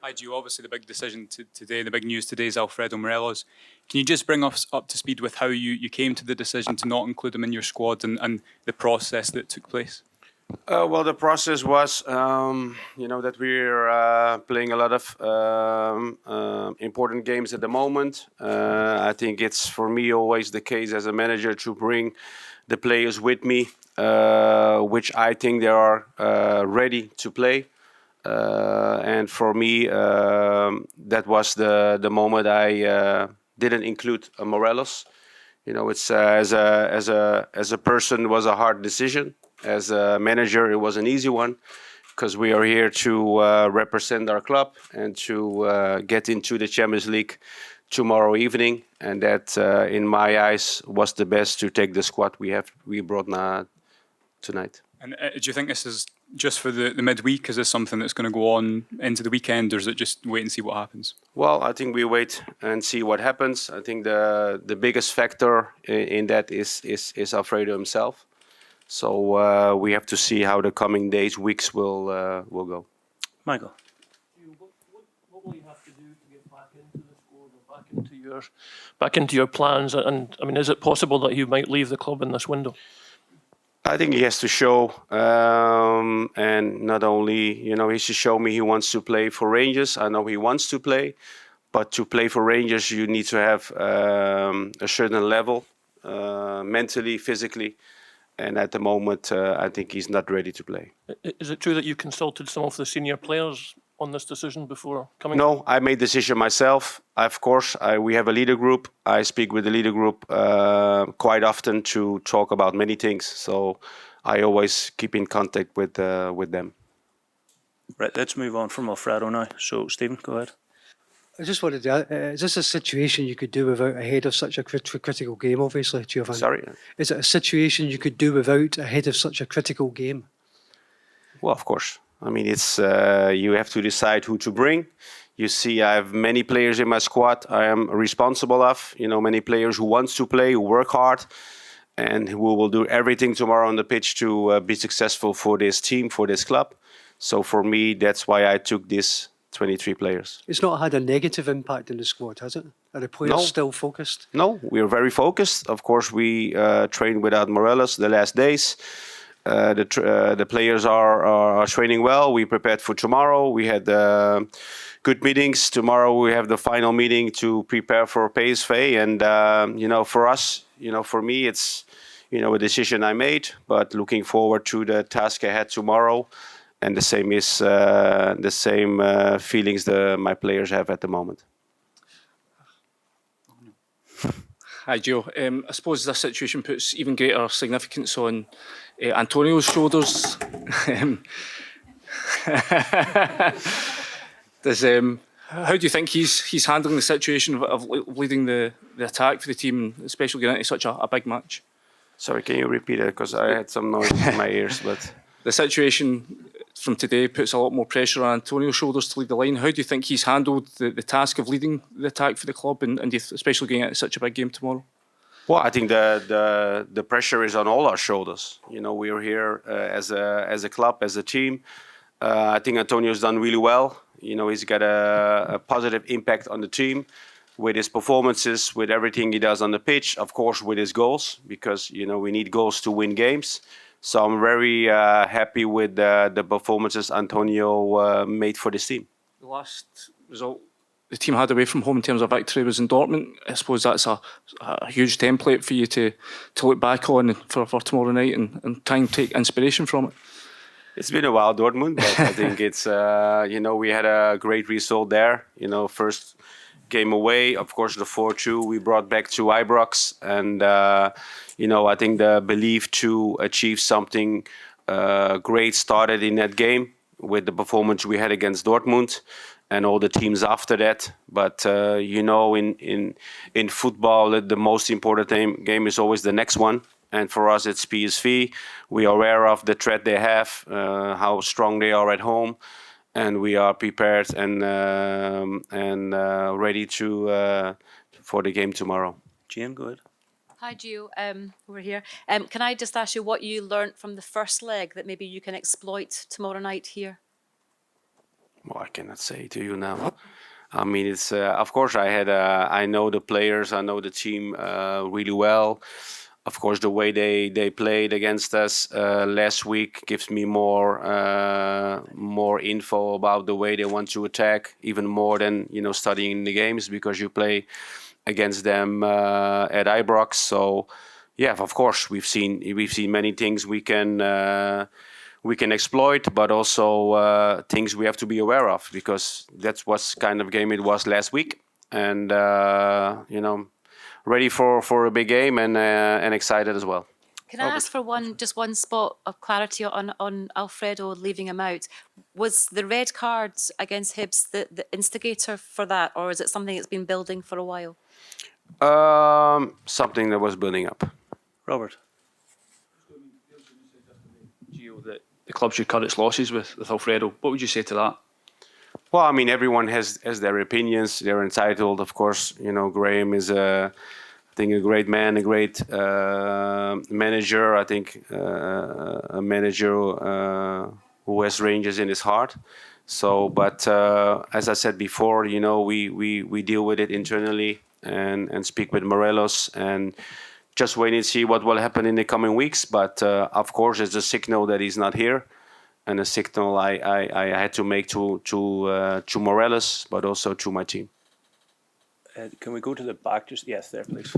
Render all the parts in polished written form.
Hi, Gio. Obviously, the big decision today, the big news today is Alfredo Morelos. Can you just bring us up to speed with how you came to the decision to not include him in your squad and the process that took place? Well, the process was, that we're playing a lot of important games at the moment. I think it's for me always the case as a manager to bring the players with me, which I think they are ready to play. And for me, that was the moment I didn't include Morelos. It's as a person, it was a hard decision. As a manager, it was an easy one because we are here to represent our club and to get into the Champions League tomorrow evening. And that, in my eyes, was the best to take the squad we brought tonight. And do you think this is just for the midweek? Is this something that's going to go on into the weekend, or is it just wait and see what happens? Well, I think we wait and see what happens. I think the biggest factor in that is Alfredo himself. So we have to see how the coming days, weeks will go. Michael. What will you have to do to get back into the squad or back into your plans? And I mean, is it possible that you might leave the club in this window? I think he has to show, and not only, he should show me he wants to play for Rangers. I know he wants to play, but to play for Rangers, you need to have a certain level, mentally, physically. And at the moment, I think he's not ready to play. Is it true that you consulted some of the senior players on this decision before coming? No, I made the decision myself. Of course, we have a leader group. I speak with the leader group quite often to talk about many things. So I always keep in contact with them. Right, let's move on from Alfredo now. So, Stephen, go ahead. I just wanted to, is this a situation you could do without ahead of such a critical game, obviously, Giovanni? Sorry? Is it a situation you could do without ahead of such a critical game? Well, of course. I mean, it's you have to decide who to bring. You see, I have many players in my squad I am responsible of. Many players who want to play, who work hard, and who will do everything tomorrow on the pitch to be successful for this team, for this club. So for me, that's why I took this 23 players. It's not had a negative impact in the squad, has it? Are the players still focused? No, we are very focused. Of course, we trained without Morelos the last days. The players are training well. We prepared for tomorrow. We had good meetings. Tomorrow we have the final meeting to prepare for PSV. And for us, for me, it's a decision I made. But looking forward to the task ahead tomorrow. And the same is the same feelings my players have at the moment. Hi, Joe. I suppose this situation puts even greater significance on Antonio's shoulders. How do you think he's handling the situation of leading the attack for the team, especially getting into such a big match? Sorry, can you repeat it? Because I had some noise in my ears. But the situation from today puts a lot more pressure on Antonio's shoulders to lead the line. How do you think he's handled the task of leading the attack for the club, and especially getting into such a big game tomorrow? Well, I think the pressure is on all our shoulders. We are here as a club, as a team. I think Antonio's done really well. He's got a positive impact on the team with his performances, with everything he does on the pitch. Of course, with his goals, because we need goals to win games. So I'm very happy with the performances Antonio made for this team. The last result the team had away from home in terms of victory was in Dortmund. I suppose that's a huge template for you to look back on for tomorrow night and try and take inspiration from it. It's been a while, Dortmund, but I think it's, we had a great result there. First game away, of course, the 4-2 we brought back to Ibrox. And, I think the belief to achieve something great started in that game with the performance we had against Dortmund and all the teams after that. But, in football, the most important game is always the next one. And for us, it's PSV. We are aware of the threat they have, how strong they are at home. And we are prepared and ready for the game tomorrow. Jane, go ahead. Hi, Gio. We're here. Can I just ask you what you learnt from the first leg that maybe you can exploit tomorrow night here? Well, I cannot say to you now. I mean, it's of course I know the players, I know the team really well. Of course, the way they played against us last week gives me more info about the way they want to attack, even more than studying the games, because you play against them at Ibrox. So yeah, of course we've seen many things we can exploit, but also things we have to be aware of, because that's what kind of game it was last week, and ready for a big game, and excited as well. Can I ask for just one spot of clarity on Alfredo leaving him out? Was the red card against Hibs the instigator for that, or is it something that's been building for a while? Something that was building up. Robert. Gio, the club should cut its losses with Alfredo. What would you say to that? Well, I mean, everyone has their opinions. They're entitled, of course. Graham is I think a great man, a great manager. I think a manager who has Rangers in his heart. So, but as I said before, we deal with it internally and speak with Morelos and just wait and see what will happen in the coming weeks. But of course, it's a signal that he's not here, and a signal I had to make to Morelos, but also to my team. Can we go to the back? Just yes, there, please.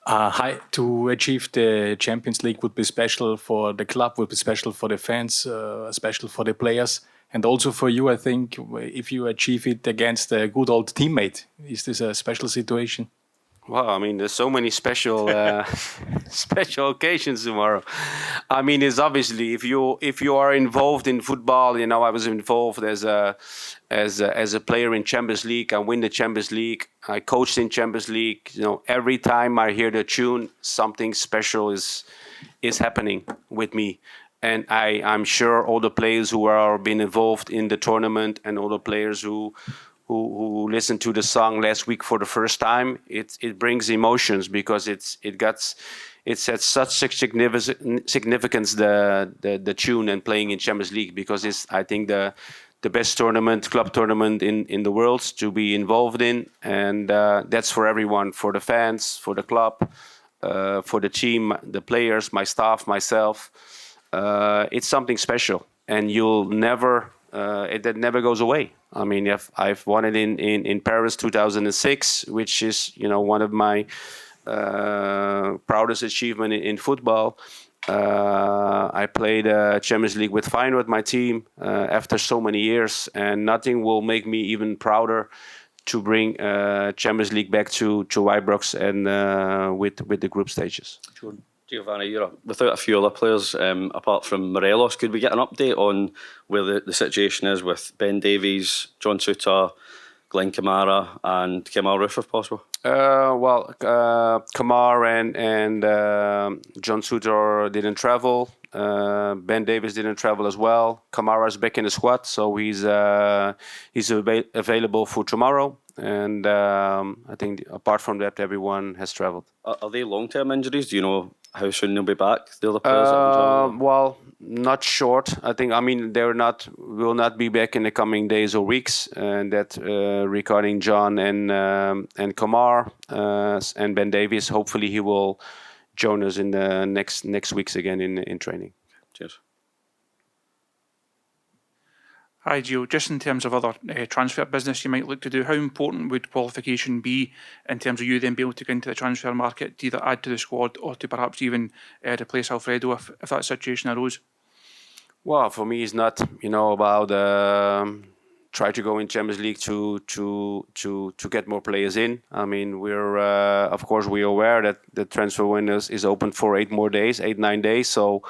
Hi. To achieve the Champions League would be special for the club, would be special for the fans, special for the players, and also for you. I think if you achieve it against a good old teammate, is this a special situation? Well, I mean, there's so many special special occasions tomorrow. I mean, it's obviously if you are involved in football, I was involved as a player in Champions League. I win the Champions League. I coached in Champions League. Every time I hear the tune, something special is happening with me. And I'm sure all the players who are been involved in the tournament, and all the players who listened to the song last week for the first time, it brings emotions, because it's at such significance, the tune and playing in Champions League, because it's, I think, the best club tournament in the world to be involved in, and that's for everyone, for the fans, for the club, for the team, the players, my staff, myself. It's something special, and you'll never. That never goes away. I mean, I've won it in Paris 2006, which is one of my proudest achievement in football. I played Champions League with Feyenoord, my team, after so many years, and nothing will make me even prouder to bring Champions League back to Ibrox and with the group stages. Jordan. Giovanni, you're without a few other players apart from Morelos. Could we get an update on where the situation is with Ben Davies, John Souttar, Glenn Kamara and Kemal Roof, if possible? Kamar and John Souttar didn't travel. Ben Davies didn't travel as well. Kamara is back in the squad, so he's available for tomorrow. And I think apart from that, everyone has traveled. Are they long-term injuries? Do you know how soon they'll be back? The other players that have traveled? Well, not short. I mean, will not be back in the coming days or weeks. And that regarding John and Kamar and Ben Davies, hopefully he will join us in the next weeks again in training. Cheers. Hi, Gio. Just in terms of other transfer business you might look to do, how important would qualification be in terms of you then being able to go into the transfer market to either add to the squad or to perhaps even replace Alfredo if that situation arose? Well, for me, it's not about try to go in Champions League to get more players in. I mean, we're of course we're aware that the transfer window is open for 8-9 days. So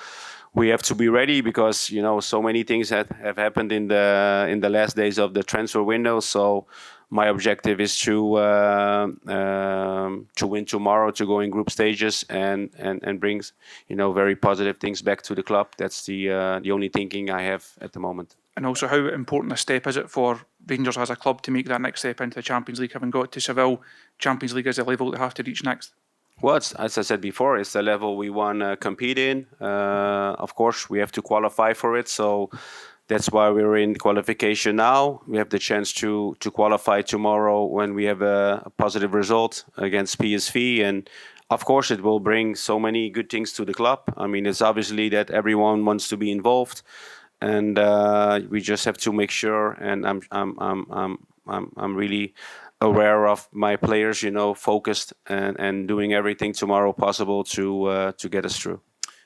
we have to be ready, because so many things have happened in the last days of the transfer window. So my objective is to win tomorrow, to go in group stages and bring very positive things back to the club. That's the only thinking I have at the moment. And also, how important a step is it for Rangers as a club to make that next step into the Champions League, having got to Seville? Champions League is the level they have to reach next. Well, as I said before, it's the level we want to compete in. Of course, we have to qualify for it. So That's why we're in qualification now. We have the chance to qualify tomorrow when we have a positive result against PSV. And of course, it will bring so many good things to the club. I mean, it's obviously that everyone wants to be involved, and we just have to make sure. And I'm really aware of my players, you know, focused and doing everything tomorrow possible to get us through.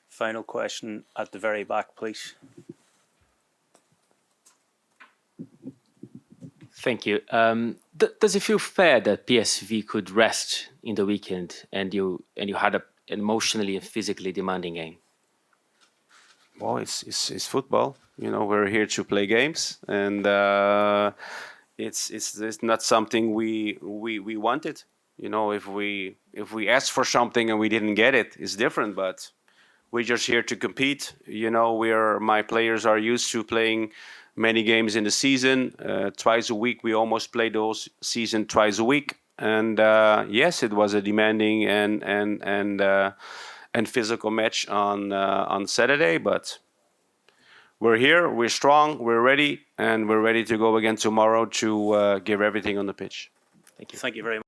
Final question at the very back, please. Thank you. Does it feel fair that PSV could rest in the weekend and you had an emotionally and physically demanding game? Well, it's football. You know, we're here to play games, and it's not something we wanted. You know, if we asked for something and we didn't get it, it's different. But we're just here to compete. You know, my players are used to playing many games in the season, twice a week. We almost play the whole season twice a week. And yes, it was a demanding and physical match on Saturday. But we're here, we're strong, we're ready, and we're ready to go again tomorrow to give everything on the pitch. Thank you. Thank you very much.